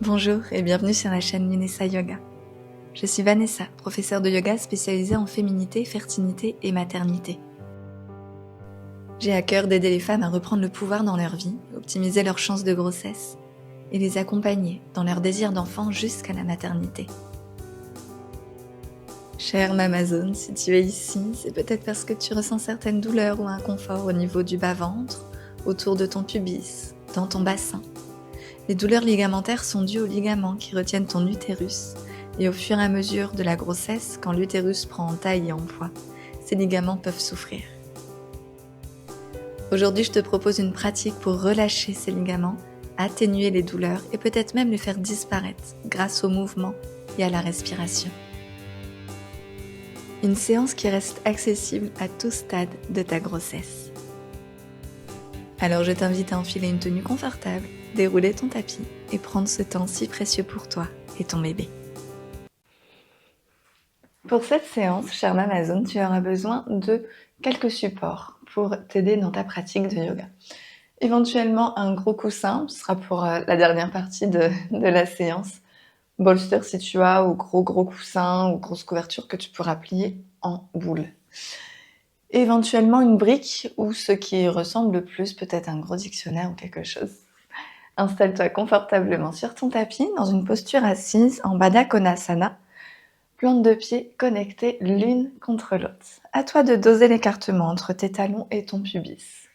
Bonjour et bienvenue sur la chaîne Lunessa Yoga. Je suis Vanessa, professeure de yoga spécialisée en féminité, fertilité et maternité. J'ai à cœur d'aider les femmes à reprendre le pouvoir dans leur vie, optimiser leurs chances de grossesse et les accompagner dans leur désir d'enfant jusqu'à la maternité. Chère Mamazone, si tu es ici, c'est peut-être parce que tu ressens certaines douleurs ou inconfort au niveau du bas-ventre, autour de ton pubis, dans ton bassin. Les douleurs ligamentaires sont dues aux ligaments qui retiennent ton utérus et au fur et à mesure de la grossesse, quand l'utérus prend en taille et en poids, ces ligaments peuvent souffrir. Aujourd'hui, je te propose une pratique pour relâcher ces ligaments, atténuer les douleurs et peut-être même les faire disparaître grâce au mouvement et à la respiration. Une séance qui reste accessible à tout stade de ta grossesse. Alors je t'invite à enfiler une tenue confortable, dérouler ton tapis et prendre ce temps si précieux pour toi et ton bébé. Pour cette séance, chère Mamazone, tu auras besoin de quelques supports pour t'aider dans ta pratique de yoga. Éventuellement un gros coussin, ce sera pour la dernière partie de la séance. Bolster si tu as, ou gros coussin, ou grosse couverture que tu pourras plier en boule. Éventuellement une brique, ou ce qui ressemble le plus, peut-être un gros dictionnaire ou quelque chose. Installe-toi confortablement sur ton tapis, dans une posture assise en Baddha Konasana. Plante de pieds connectés l'une contre l'autre. À toi de doser l'écartement entre tes talons et ton pubis.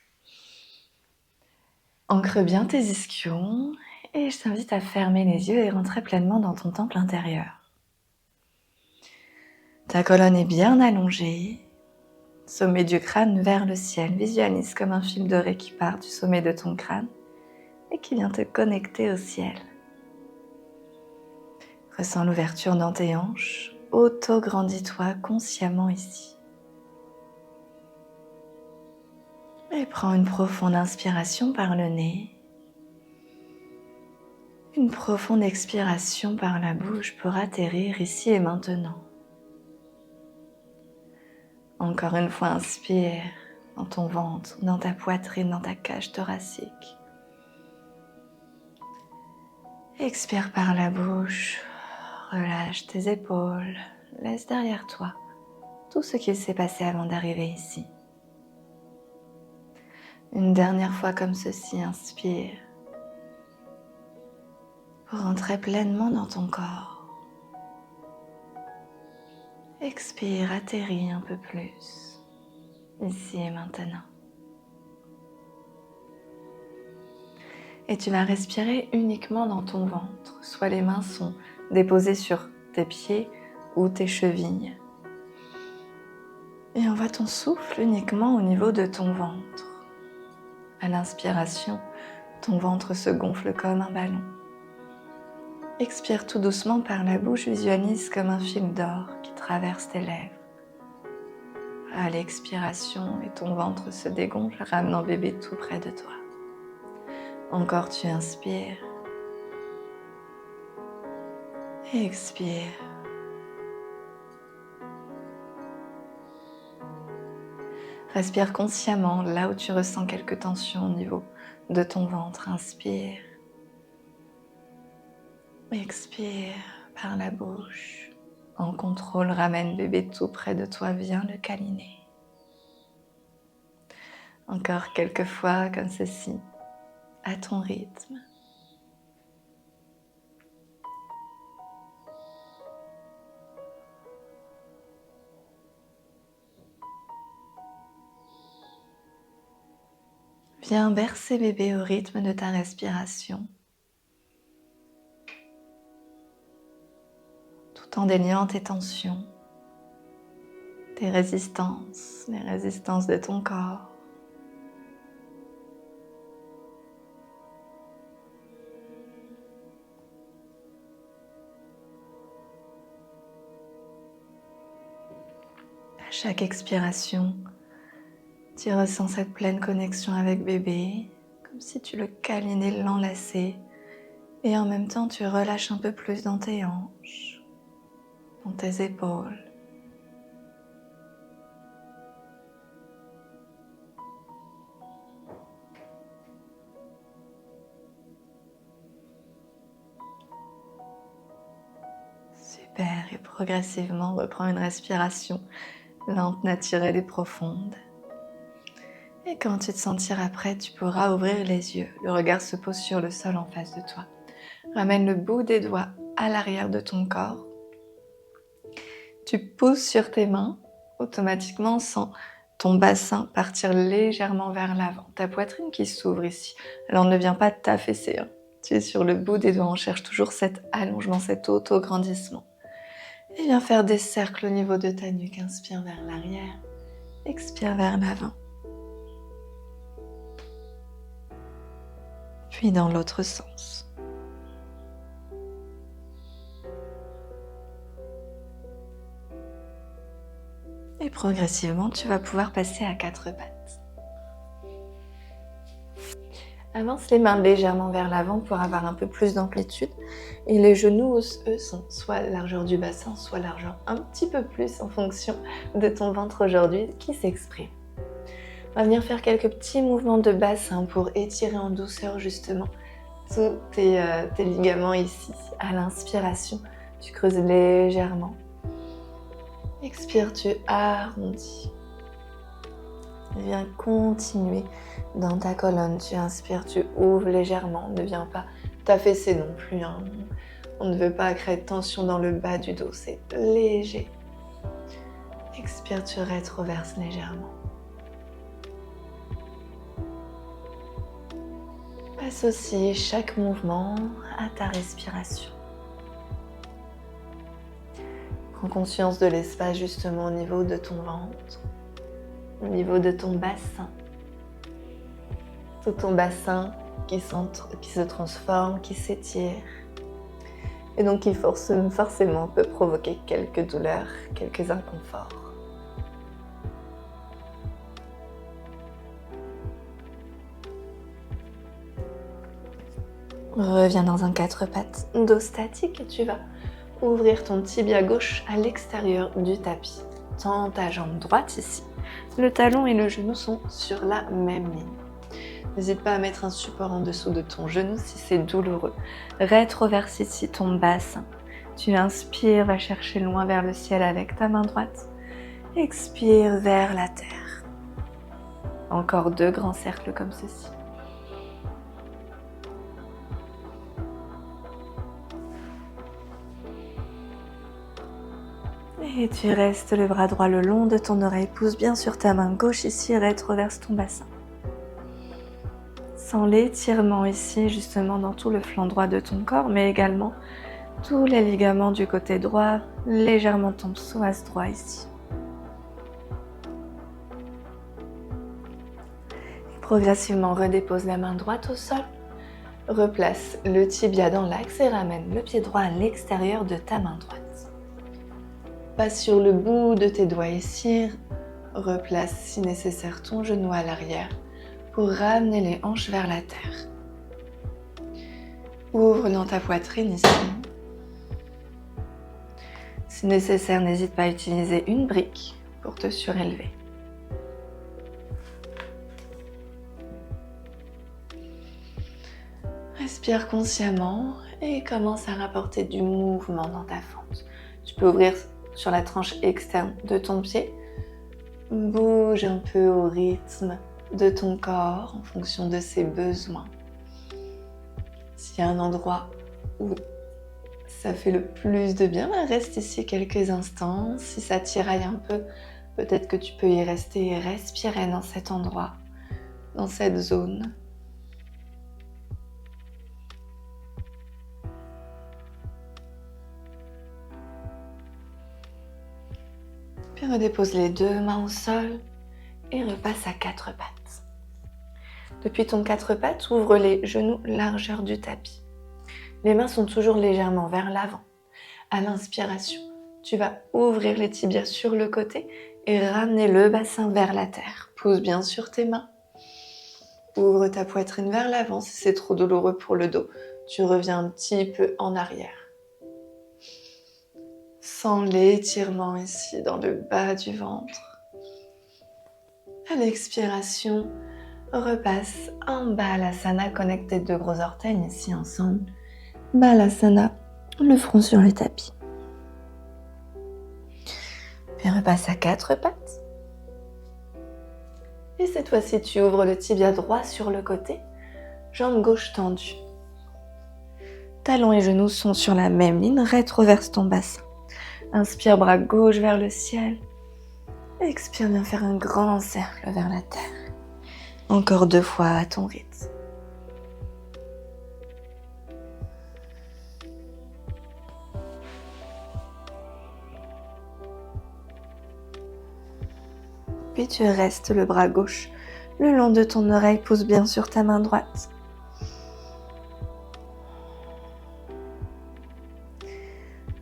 Ancre bien tes ischions et je t'invite à fermer les yeux et rentrer pleinement dans ton temple intérieur. Ta colonne est bien allongée, sommet du crâne vers le ciel. Visualise comme un fil doré qui part du sommet de ton crâne et qui vient te connecter au ciel. Ressens l'ouverture dans tes hanches, auto-grandis-toi consciemment ici. Et prends une profonde inspiration par le nez. Une profonde expiration par la bouche pour atterrir ici et maintenant. Encore une fois, inspire dans ton ventre, dans ta poitrine, dans ta cage thoracique. Expire par la bouche, relâche tes épaules, laisse derrière toi tout ce qu'il s'est passé avant d'arriver ici. Une dernière fois comme ceci, inspire pour rentrer pleinement dans ton corps. Expire, atterris un peu plus, ici et maintenant. Et tu vas respirer uniquement dans ton ventre, soit les mains sont déposées sur tes pieds ou tes chevilles. Et envoie ton souffle uniquement au niveau de ton ventre. À l'inspiration, ton ventre se gonfle comme un ballon. Expire tout doucement par la bouche, visualise comme un fil d'or qui traverse tes lèvres. À l'expiration, et ton ventre se dégonfle, ramenant bébé tout près de toi. Encore tu inspires. Et expire. Respire consciemment là où tu ressens quelques tensions au niveau de ton ventre. Inspire. Expire par la bouche. En contrôle, ramène bébé tout près de toi, viens le câliner. Encore quelques fois comme ceci, à ton rythme. Viens bercer bébé au rythme de ta respiration, tout en déliant tes tensions, tes résistances, les résistances de ton corps. À chaque expiration, tu ressens cette pleine connexion avec bébé, comme si tu le câlinais, l'enlaçais, et en même temps tu relâches un peu plus dans tes hanches, dans tes épaules. Super, et progressivement, reprends une respiration lente, naturelle et profonde. Et quand tu te sentiras prêt, tu pourras ouvrir les yeux. Le regard se pose sur le sol en face de toi. Ramène le bout des doigts à l'arrière de ton corps. Tu pousses sur tes mains, automatiquement sens ton bassin partir légèrement vers l'avant. Ta poitrine qui s'ouvre ici. Alors ne viens pas t'affaisser. Tu es sur le bout des doigts, on cherche toujours cet allongement, cet auto-grandissement. Et viens faire des cercles au niveau de ta nuque. Inspire vers l'arrière, expire vers l'avant. Puis dans l'autre sens. Et progressivement, tu vas pouvoir passer à 4 pattes. Avance les mains légèrement vers l'avant pour avoir un peu plus d'amplitude. Et les genoux, eux, sont soit largeur du bassin, soit largeur un petit peu plus en fonction de ton ventre aujourd'hui qui s'exprime. On va venir faire quelques petits mouvements de bassin pour étirer en douceur justement tous tes ligaments ici. À l'inspiration, tu creuses légèrement. Expire, tu arrondis. Viens continuer dans ta colonne. Tu inspires, tu ouvres légèrement. Ne viens pas t'affaisser non plus. On ne veut pas créer de tension dans le bas du dos. C'est léger. Expire, tu rétroverses légèrement. Associe chaque mouvement à ta respiration. Prends conscience de l'espace justement au niveau de ton ventre, au niveau de ton bassin. Tout ton bassin qui se transforme, qui s'étire. Et donc qui forcément peut provoquer quelques douleurs, quelques inconforts. Reviens dans un 4 pattes, dos statique, et tu vas ouvrir ton tibia gauche à l'extérieur du tapis. Tends ta jambe droite ici. Le talon et le genou sont sur la même ligne. N'hésite pas à mettre un support en dessous de ton genou si c'est douloureux. Rétroverse ici ton bassin. Tu inspires, va chercher loin vers le ciel avec ta main droite. Expire vers la terre. Encore 2 grands cercles comme ceci. Et tu restes le bras droit le long de ton oreille. Pousse bien sur ta main gauche ici, rétroverse ton bassin. Sens l'étirement ici, justement dans tout le flanc droit de ton corps, mais également tous les ligaments du côté droit, légèrement ton psoas droit ici. Et progressivement, redépose la main droite au sol. Replace le tibia dans l'axe et ramène le pied droit à l'extérieur de ta main droite. Passe sur le bout de tes doigts ici, replace si nécessaire ton genou à l'arrière pour ramener les hanches vers la terre. Ouvre dans ta poitrine ici. Si nécessaire, n'hésite pas à utiliser une brique pour te surélever. Respire consciemment et commence à rapporter du mouvement dans ta fente. Tu peux ouvrir sur la tranche externe de ton pied. Bouge un peu au rythme de ton corps en fonction de ses besoins. S'il y a un endroit où ça fait le plus de bien, reste ici quelques instants. Si ça tiraille un peu, peut-être que tu peux y rester et respirer dans cet endroit, dans cette zone. Puis redépose les 2 mains au sol et repasse à 4 pattes. Depuis ton 4 pattes, ouvre les genoux largeur du tapis. Les mains sont toujours légèrement vers l'avant. À l'inspiration, tu vas ouvrir les tibias sur le côté et ramener le bassin vers la terre. Pousse bien sur tes mains. Ouvre ta poitrine vers l'avant si c'est trop douloureux pour le dos. Tu reviens un petit peu en arrière. Sens l'étirement ici dans le bas du ventre. À l'expiration, repasse en Balasana, connecte tes 2 gros orteils ici ensemble. Balasana, le front sur le tapis. Puis repasse à 4 pattes. Et cette fois-ci, tu ouvres le tibia droit sur le côté, jambe gauche tendue. Talons et genoux sont sur la même ligne, rétroverse ton bassin. Inspire, bras gauche vers le ciel. Expire, viens faire un grand cercle vers la terre. Encore 2 fois à ton rythme. Puis tu restes le bras gauche le long de ton oreille, pousse bien sur ta main droite.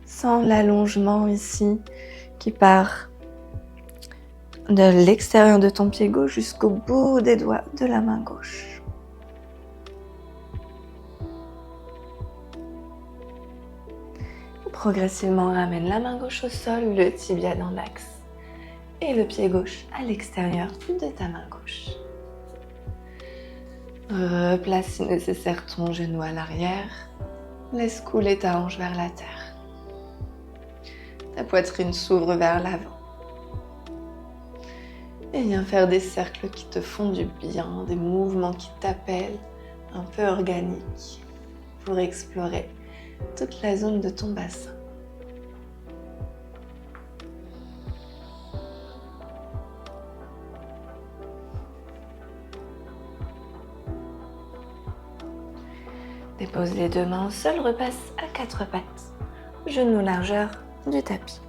Sens l'allongement ici qui part de l'extérieur de ton pied gauche jusqu'au bout des doigts de la main gauche. Progressivement, ramène la main gauche au sol, le tibia dans l'axe et le pied gauche à l'extérieur de ta main gauche. Replace si nécessaire ton genou à l'arrière. Laisse couler ta hanche vers la terre. Ta poitrine s'ouvre vers l'avant. Et viens faire des cercles qui te font du bien, des mouvements qui t'appellent, un peu organiques, pour explorer toute la zone de ton bassin. Dépose les 2 mains au sol, repasse à 4 pattes, genoux largeur du tapis.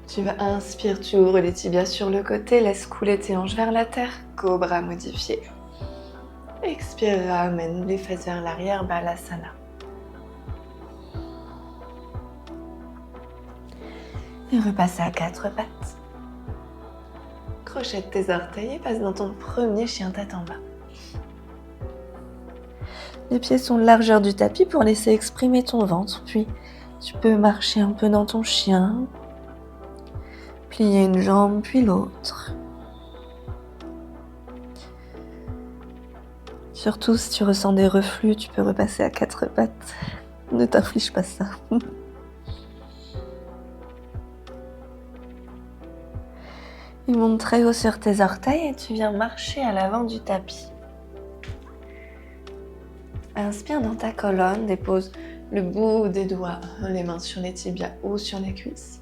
Tu vas inspire, tu ouvres les tibias sur le côté, laisse couler tes hanches vers la terre, cobra modifié. Expire, ramène les fesses vers l'arrière, balasana. Et repasse à 4 pattes. Crochette tes orteils et passe dans ton premier chien tête en bas. Les pieds sont largeur du tapis pour laisser exprimer ton ventre, puis tu peux marcher un peu dans ton chien, plier une jambe puis l'autre. Surtout si tu ressens des reflux, tu peux repasser à 4 pattes. Ne t'inflige pas ça. Il monte très haut sur tes orteils et tu viens marcher à l'avant du tapis. Inspire dans ta colonne, dépose le bout des doigts, les mains sur les tibias ou sur les cuisses.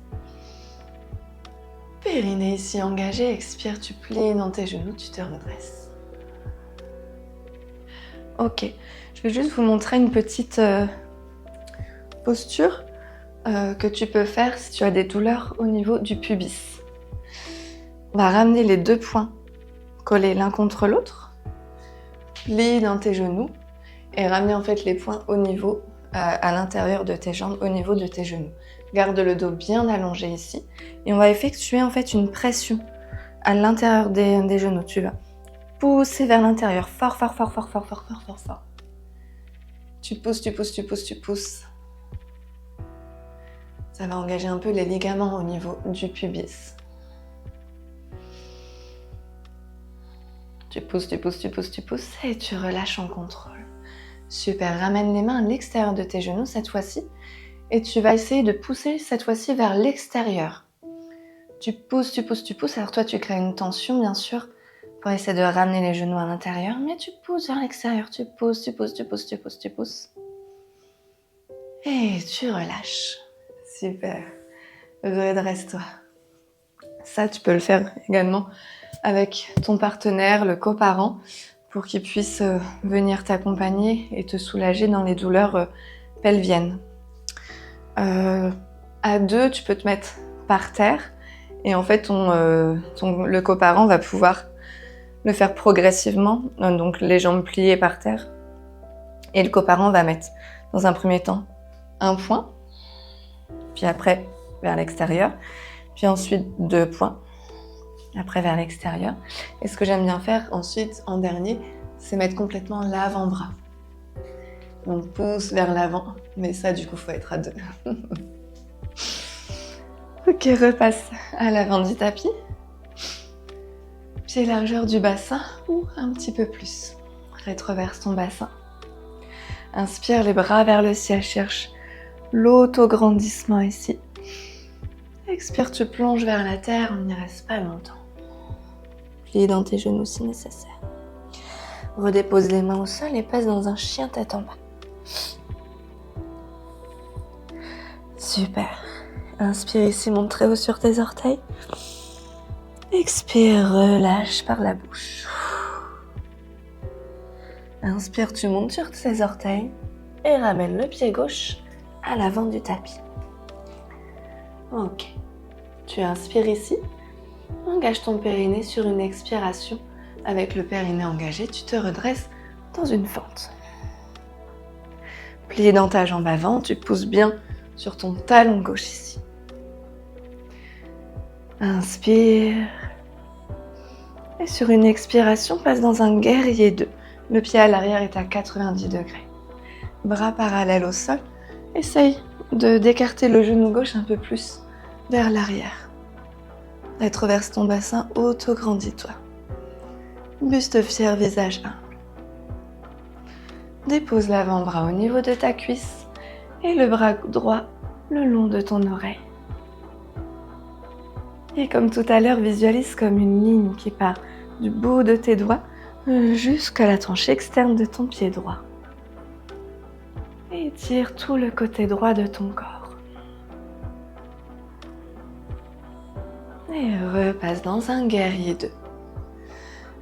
Périnée ici engagé, expire, tu plies dans tes genoux, tu te redresses. Ok, je vais juste vous montrer une petite posture que tu peux faire si tu as des douleurs au niveau du pubis. On va ramener les 2 poings collés l'un contre l'autre, plie dans tes genoux et ramener en fait les poings au niveau, à l'intérieur de tes jambes, au niveau de tes genoux. Garde le dos bien allongé ici et on va effectuer en fait une pression à l'intérieur des genoux. Tu vas pousser vers l'intérieur, fort, fort, fort, fort, fort, fort, fort, fort, fort. Tu pousses, tu pousses, tu pousses, tu pousses. Ça va engager un peu les ligaments au niveau du pubis. Tu pousses, tu pousses, tu pousses, tu pousses et tu relâches en contrôle. Super, ramène les mains à l'extérieur de tes genoux cette fois-ci et tu vas essayer de pousser cette fois-ci vers l'extérieur. Tu pousses, tu pousses, tu pousses. Alors toi, tu crées une tension bien sûr pour essayer de ramener les genoux à l'intérieur, mais tu pousses vers l'extérieur. Tu pousses, tu pousses, tu pousses, tu pousses, tu pousses. Et tu relâches. Super. Redresse-toi. Ça, tu peux le faire également avec ton partenaire, le coparent, pour qu'il puisse venir t'accompagner et te soulager dans les douleurs pelviennes. À 2, tu peux te mettre par terre et en fait le coparent va pouvoir le faire progressivement, donc les jambes pliées par terre, et le coparent va mettre dans un premier temps un point, puis après vers l'extérieur, puis ensuite 2 points, après vers l'extérieur. Et ce que j'aime bien faire ensuite, en dernier, c'est mettre complètement l'avant-bras. Donc pousse vers l'avant, mais ça du coup faut être à 2. Ok, repasse à l'avant du tapis. Pied largeur du bassin ou un petit peu plus. Rétroverse ton bassin. Inspire les bras vers le ciel, cherche l'autograndissement ici. Expire, tu plonges vers la terre, on n'y reste pas longtemps. Plie dans tes genoux si nécessaire. Redépose les mains au sol et passe dans un chien tête en bas. Super. Inspire ici, monte très haut sur tes orteils. Expire, relâche par la bouche. Inspire, tu montes sur tes orteils et ramène le pied gauche à l'avant du tapis. Ok. Tu inspires ici. Engage ton périnée sur une expiration. Avec le périnée engagé, tu te redresses dans une fente. Plié dans ta jambe avant, tu pousses bien sur ton talon gauche ici. Inspire. Et sur une expiration, passe dans un guerrier 2. Le pied à l'arrière est à 90 degrés. Bras parallèles au sol. Essaye d'écarter le genou gauche un peu plus vers l'arrière. Rétroverse ton bassin, auto-grandis-toi. Buste fier, visage humble. Dépose l'avant-bras au niveau de ta cuisse et le bras droit le long de ton oreille. Et comme tout à l'heure, visualise comme une ligne qui part du bout de tes doigts jusqu'à la tranche externe de ton pied droit. Et étire tout le côté droit de ton corps. Et repasse dans un guerrier 2.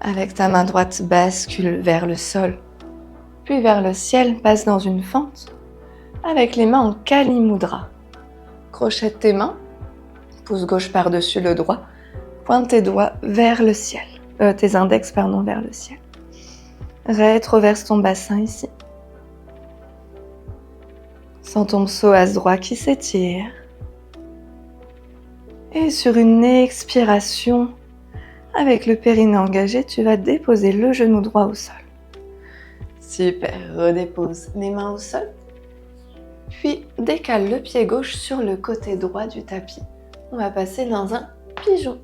Avec ta main droite, bascule vers le sol, puis vers le ciel, passe dans une fente. Avec les mains en Kali Mudra. Crochette tes mains, pouce gauche par-dessus le droit, pointe tes doigts vers le ciel, tes index vers le ciel. Rétroverse ton bassin ici. Sens ton psoas droit qui s'étire. Et sur une expiration, avec le périnée engagé, tu vas déposer le genou droit au sol. Super, redépose les mains au sol. Puis décale le pied gauche sur le côté droit du tapis. On va passer dans un pigeon.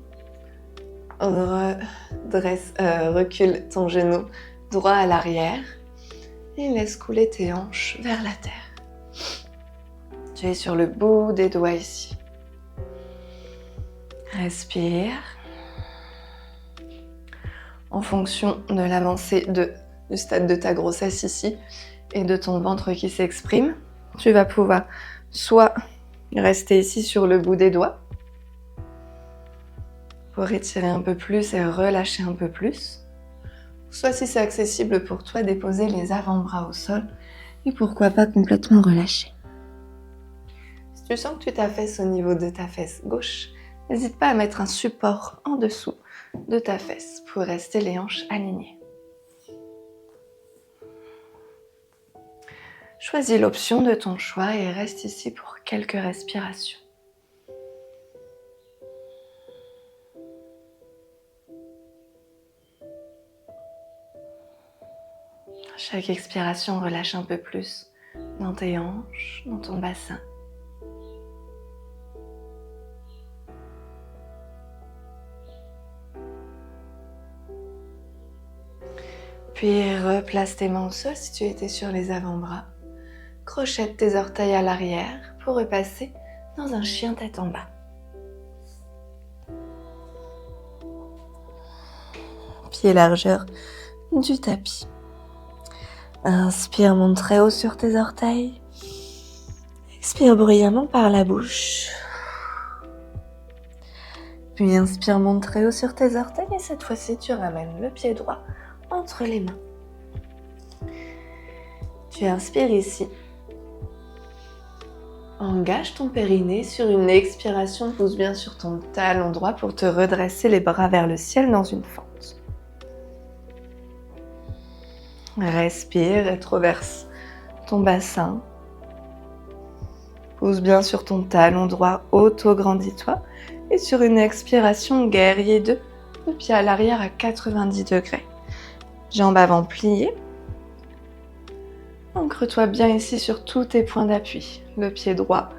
Recule ton genou droit à l'arrière et laisse couler tes hanches vers la terre. Tu es sur le bout des doigts ici. Respire. En fonction de l'avancée du stade de ta grossesse ici et de ton ventre qui s'exprime, tu vas pouvoir soit rester ici sur le bout des doigts pour étirer un peu plus et relâcher un peu plus, soit si c'est accessible pour toi, déposer les avant-bras au sol et pourquoi pas complètement relâcher. Si tu sens que tu t'affaisses au niveau de ta fesse gauche, n'hésite pas à mettre un support en dessous de ta fesse pour rester les hanches alignées. Choisis l'option de ton choix et reste ici pour quelques respirations. Chaque expiration, relâche un peu plus dans tes hanches, dans ton bassin. Puis replace tes mains au sol si tu étais sur les avant-bras. Crochette tes orteils à l'arrière pour repasser dans un chien tête en bas. Pied largeur du tapis. Inspire, monte très haut sur tes orteils. Expire bruyamment par la bouche. Puis inspire, monte très haut sur tes orteils et cette fois-ci tu ramènes le pied droit entre les mains. Tu inspires ici. Engage ton périnée sur une expiration, pousse bien sur ton talon droit pour te redresser les bras vers le ciel dans une fente. Respire, rétroverse ton bassin. Pousse bien sur ton talon droit, auto-grandis-toi. Et sur une expiration, guerrier 2, le pied à l'arrière à 90 degrés. Jambes avant pliées. Ancre-toi bien ici sur tous tes points d'appui. Le pied droit,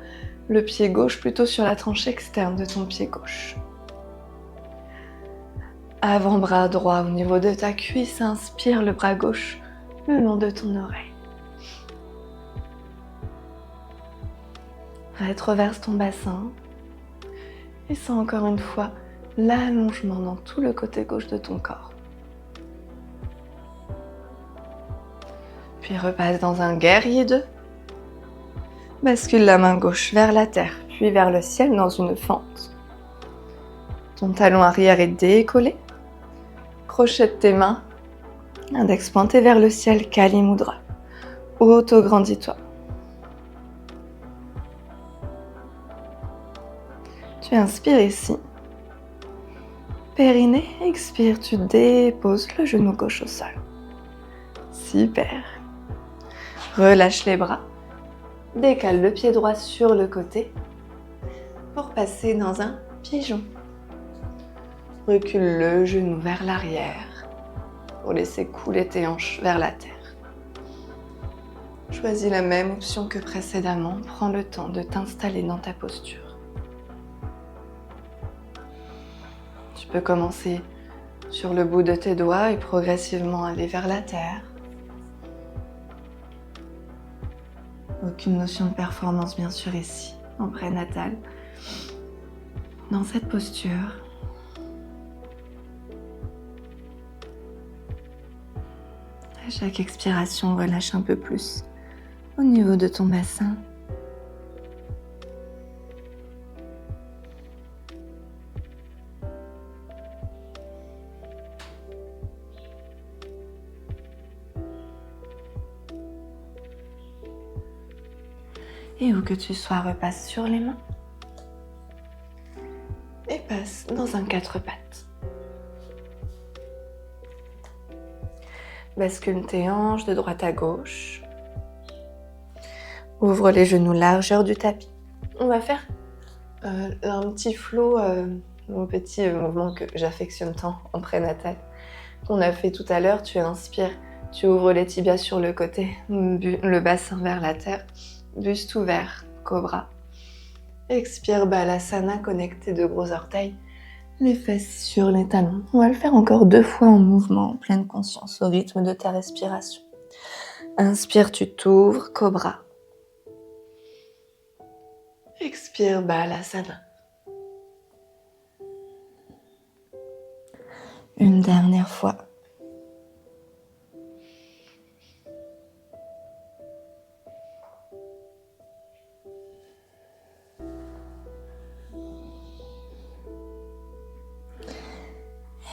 le pied gauche plutôt sur la tranche externe de ton pied gauche. Avant-bras droit au niveau de ta cuisse, inspire le bras gauche le long de ton oreille. Rétroverse ton bassin Et sens encore une fois l'allongement dans tout le côté gauche de ton corps. Puis repasse dans un guerrier 2. Bascule la main gauche vers la terre, puis vers le ciel dans une fente. Ton talon arrière est décollé. Crochet de tes mains, index pointé vers le ciel, Kali Mudra. Auto-grandis-toi. Tu inspires ici. Périnée, expire, tu déposes le genou gauche au sol. Super. Relâche les bras. Décale le pied droit sur le côté pour passer dans un pigeon. Recule le genou vers l'arrière pour laisser couler tes hanches vers la terre. Choisis la même option que précédemment. Prends le temps de t'installer dans ta posture. Tu peux commencer sur le bout de tes doigts et progressivement aller vers la terre. Aucune notion de performance bien sûr ici, en prénatal. Dans cette posture, à chaque expiration, relâche un peu plus au niveau de ton bassin. Et où que tu sois, repasse sur les mains et passe dans un 4 pattes. Bascule tes hanches de droite à gauche. Ouvre les genoux largeur du tapis. On va faire un petit flow, un petit mouvement que j'affectionne tant en prénatal, qu'on a fait tout à l'heure. Tu inspires, tu ouvres les tibias sur le côté, le bassin vers la terre. Buste ouvert, cobra. Expire, balasana, connecté de gros orteils, les fesses sur les talons. On va le faire encore 2 fois en mouvement, en pleine conscience, au rythme de ta respiration. Inspire, tu t'ouvres, cobra. Expire, balasana. Une dernière fois.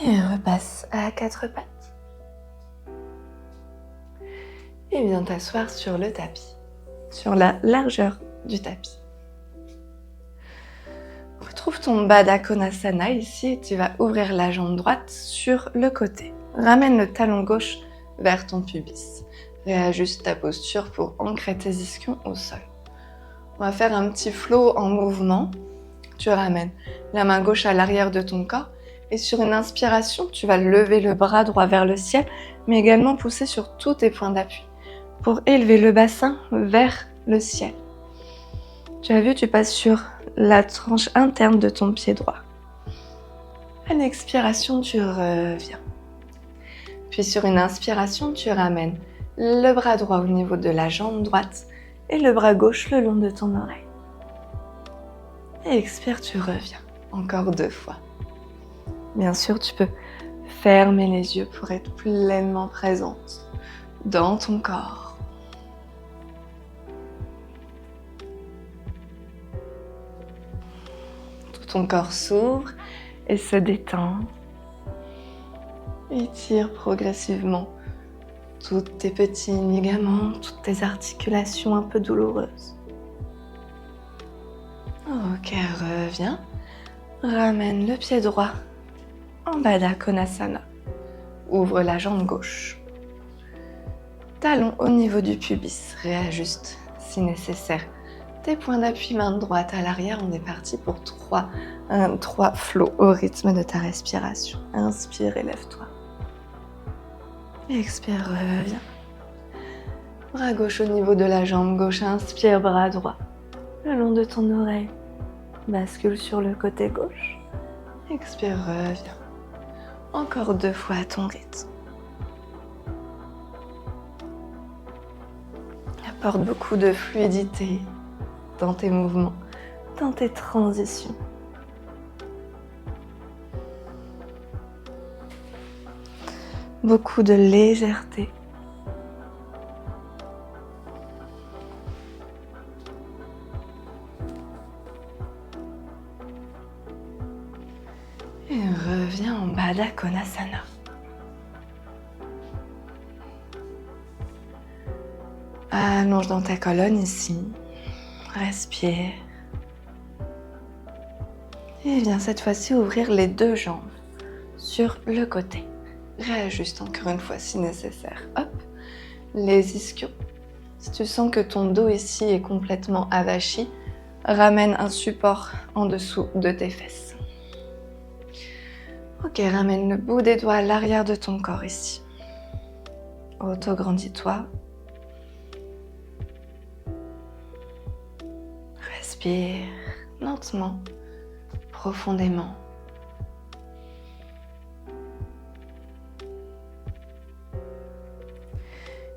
Et repasse à 4 pattes. Et viens t'asseoir sur le tapis, sur la largeur du tapis. Retrouve ton Baddha Konasana ici et tu vas ouvrir la jambe droite sur le côté. Ramène le talon gauche vers ton pubis. Réajuste ta posture pour ancrer tes ischions au sol. On va faire un petit flow en mouvement. Tu ramènes la main gauche à l'arrière de ton corps. Et sur une inspiration, tu vas lever le bras droit vers le ciel, mais également pousser sur tous tes points d'appui pour élever le bassin vers le ciel. Tu as vu, tu passes sur la tranche interne de ton pied droit. À l'expiration, tu reviens. Puis sur une inspiration, tu ramènes le bras droit au niveau de la jambe droite et le bras gauche le long de ton oreille. Et expire, tu reviens. Encore 2 fois. Bien sûr, tu peux fermer les yeux pour être pleinement présente dans ton corps. Tout ton corps s'ouvre et se détend. Étire progressivement tous tes petits ligaments, toutes tes articulations un peu douloureuses. Ok, reviens. Ramène le pied droit en Baddha Konasana. Ouvre la jambe gauche. Talon au niveau du pubis. Réajuste si nécessaire tes points d'appui, main droite à l'arrière. On est parti pour 3 flots au rythme de ta respiration. Inspire, élève-toi. Expire, reviens. Bras gauche au niveau de la jambe gauche. Inspire, bras droit le long de ton oreille. Bascule sur le côté gauche. Expire, reviens. Encore 2 fois à ton rythme. Apporte beaucoup de fluidité dans tes mouvements, dans tes transitions. beaucoup de légèreté. Et reviens en Baddha Konasana. Allonge dans ta colonne ici. Respire. Et viens cette fois-ci ouvrir les deux jambes sur le côté. Réajuste encore une fois si nécessaire. Hop, les ischios. Si tu sens que ton dos ici est complètement avachi, ramène un support en dessous de tes fesses. Ok, ramène le bout des doigts à l'arrière de ton corps ici. Auto-grandis-toi. Respire lentement, profondément.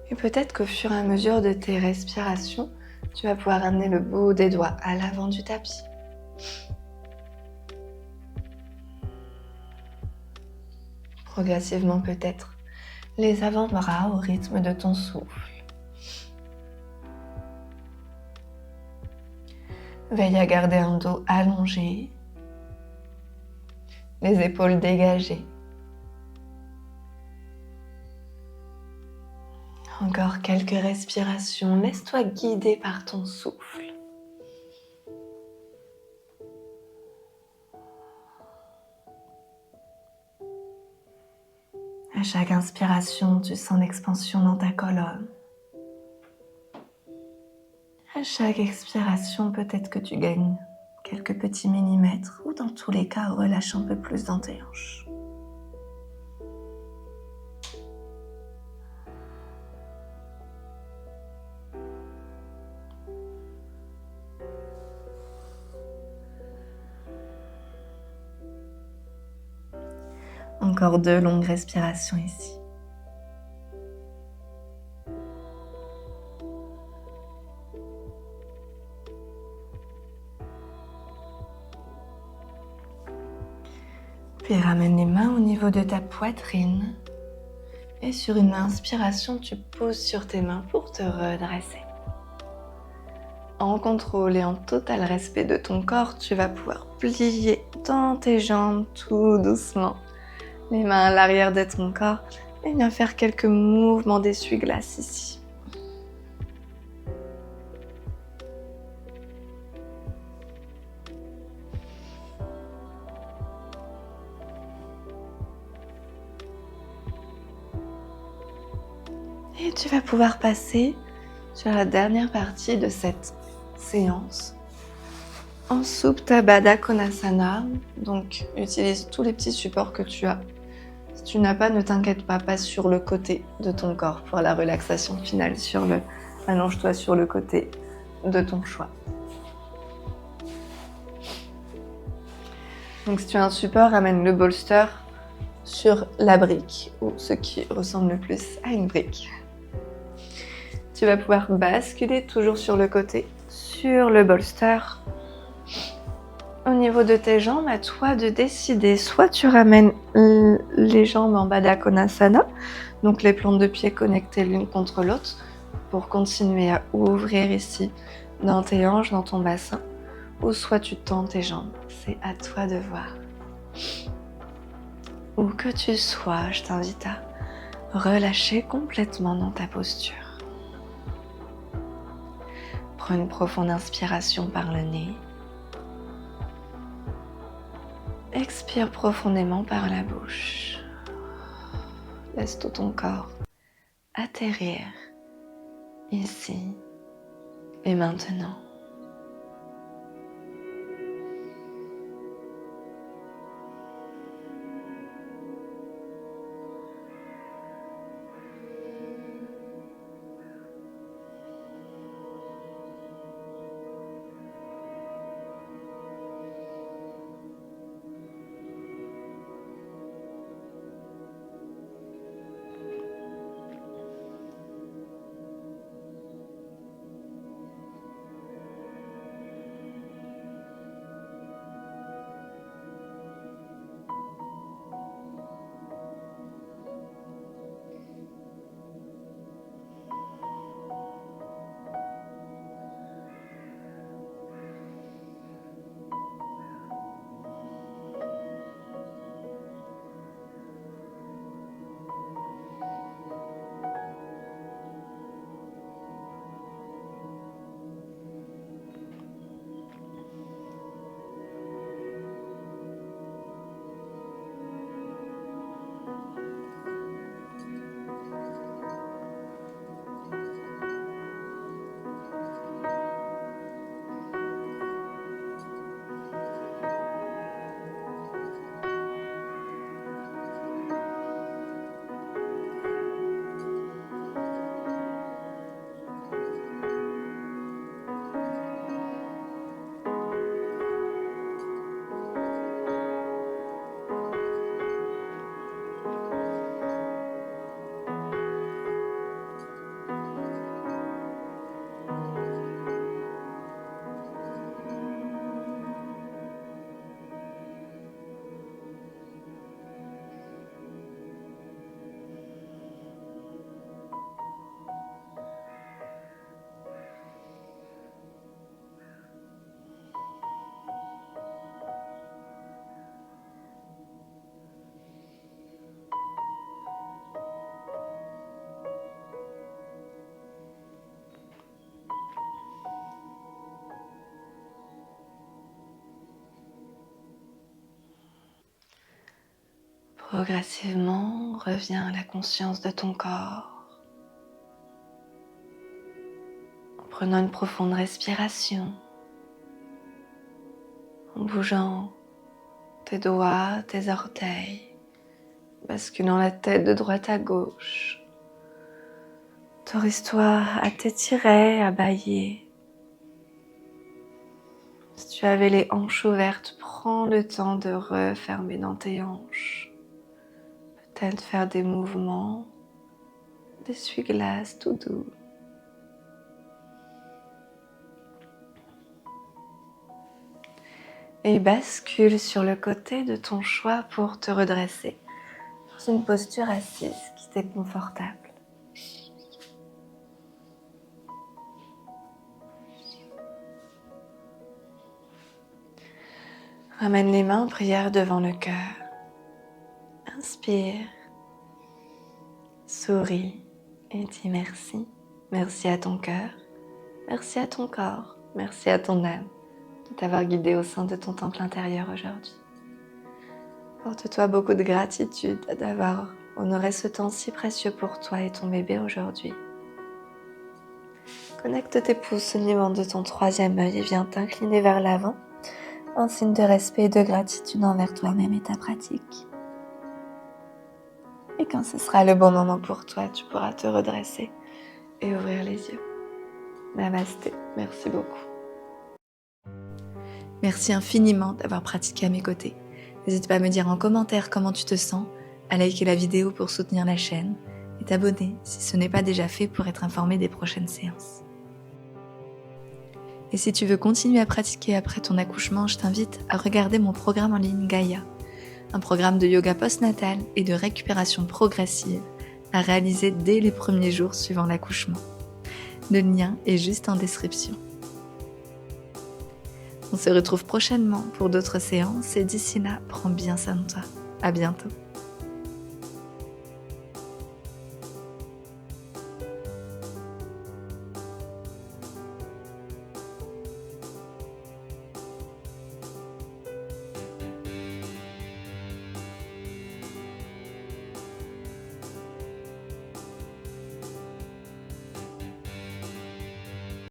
Et peut-être qu'au fur et à mesure de tes respirations, tu vas pouvoir amener le bout des doigts à l'avant du tapis. Progressivement peut-être, les avant-bras au rythme de ton souffle. Veille à garder un dos allongé, les épaules dégagées. Encore quelques respirations, laisse-toi guider par ton souffle. À chaque inspiration, tu sens l'expansion dans ta colonne. À chaque expiration, peut-être que tu gagnes quelques petits millimètres ou dans tous les cas, relâche un peu plus dans tes hanches. Encore 2 longues respirations ici. Puis ramène les mains au niveau de ta poitrine. Et sur une inspiration, tu poses sur tes mains pour te redresser. En contrôle et en total respect de ton corps, tu vas pouvoir plier dans tes jambes tout doucement. Les mains à l'arrière de ton corps et bien faire quelques mouvements d'essuie-glace ici. Et tu vas pouvoir passer sur la dernière partie de cette séance en Supta Baddha Konasana. Donc utilise tous les petits supports que tu as. Si tu n'as pas, ne t'inquiète pas, passe sur le côté de ton corps pour la relaxation finale. Allonge-toi sur le côté de ton choix. Donc si tu as un support, ramène le bolster sur la brique ou ce qui ressemble le plus à une brique. Tu vas pouvoir basculer toujours sur le côté, sur le bolster. Au niveau de tes jambes, à toi de décider. Soit tu ramènes les jambes en Baddha Konasana, donc les plantes de pied connectées l'une contre l'autre, pour continuer à ouvrir ici dans tes hanches, dans ton bassin. Ou soit tu tends tes jambes. C'est à toi de voir. Où que tu sois, je t'invite à relâcher complètement dans ta posture. Prends une profonde inspiration par le nez. Expire profondément par la bouche. Laisse tout ton corps atterrir ici et maintenant. Progressivement, reviens à la conscience de ton corps. En prenant une profonde respiration, en bougeant tes doigts, tes orteils, basculant la tête de droite à gauche. Autorise-toi à t'étirer, à bâiller. Si tu avais les hanches ouvertes, prends le temps de refermer dans tes hanches. Peut-être faire des mouvements d'essuie-glace tout doux. Et bascule sur le côté de ton choix pour te redresser dans une posture assise qui t'est confortable. Ramène les mains en prière devant le cœur. Inspire, souris et dis merci. Merci à ton cœur, merci à ton corps, merci à ton âme de t'avoir guidé au sein de ton temple intérieur aujourd'hui. Porte-toi beaucoup de gratitude d'avoir honoré ce temps si précieux pour toi et ton bébé aujourd'hui. Connecte tes pouces au niveau de ton troisième œil et viens t'incliner vers l'avant, en signe de respect et de gratitude envers toi-même et ta pratique. Et quand ce sera le bon moment pour toi, tu pourras te redresser et ouvrir les yeux. Namasté, merci beaucoup. Merci infiniment d'avoir pratiqué à mes côtés. N'hésite pas à me dire en commentaire comment tu te sens, à liker la vidéo pour soutenir la chaîne et t'abonner si ce n'est pas déjà fait pour être informé des prochaines séances. Et si tu veux continuer à pratiquer après ton accouchement, je t'invite à regarder mon programme en ligne Gaïa, un programme de yoga postnatal et de récupération progressive à réaliser dès les premiers jours suivant l'accouchement. Le lien est juste en description. On se retrouve prochainement pour d'autres séances et d'ici là, prends bien soin de toi. À bientôt.